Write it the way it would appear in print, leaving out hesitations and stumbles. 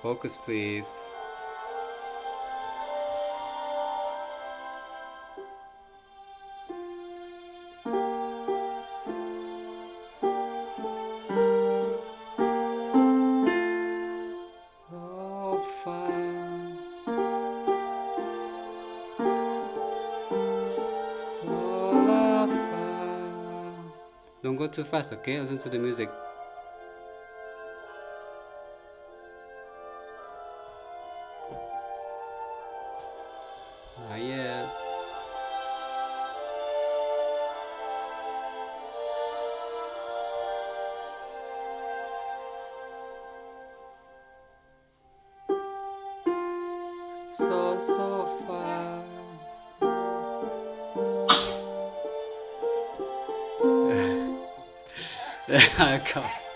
Focus, please. So far, so far. Don't go too fast, okay? Listen to the music. Not yet. So far. Come.